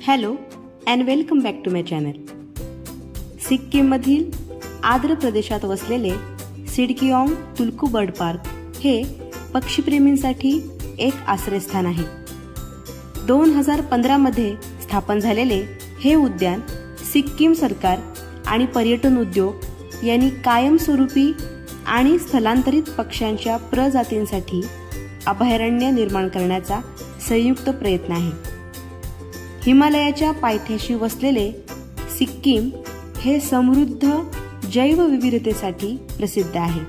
Hello and welcome back to my channel. सिक्कीममधील आर्द्र प्रदेशात वसलेले सिडकीओंग तुल्कू बर्ड पार्क हे पक्षीप्रेमींसाठी एक आश्रयस्थान आहे. 2015 मध्ये स्थापन झालेले हे उद्यान सिक्कीम सरकार आणि पर्यटन उद्योग यांनी कायमस्वरूपी आणि स्थलांतरित पक्ष्यांच्या प्रजातींसाठी अभयारण्य निर्माण करण्याचा संयुक्त प्रयत्न आहे. हिमालयाच्या पायथ्याशी वसलेले सिक्कीम हे समृद्ध जैवविविधतेसाठी प्रसिद्ध आहे.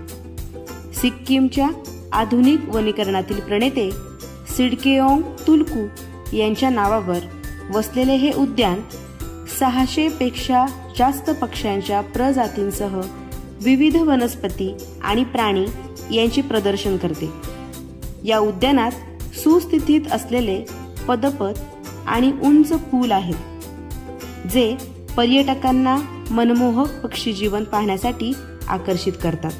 सिक्कीमच्या आधुनिक वनीकरणातील प्रणेते सिडकीओंग तुल्कू यांच्या नावावर वसलेले हे उद्यान 600 पेक्षा जास्त पक्ष्यांच्या प्रजातींसह विविध वनस्पती आणि प्राणी यांचे प्रदर्शन करते. या उद्यानात सुस्थितीत असलेले पदपथ आणि उंच पूल आहेत जे पर्यटकांना मनमोहक पक्षी जीवन पाहण्यासाठी आकर्षित करतात.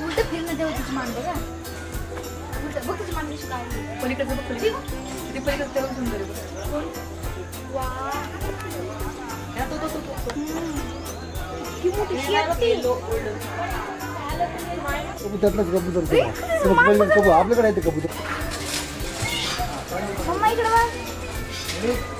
उलट फिरणं देऊ तुझी मान बघा. उलट बघ तुझी मान कशी काय पलीकडचं बघ पलीकडे पलीकडचं तेवढं सुंदर आहे. वा किती मोठी शेती. कबूतरलाच कबूतर आपल्याकडे आहे ते कबूतर. मम्मा इकडे बघ.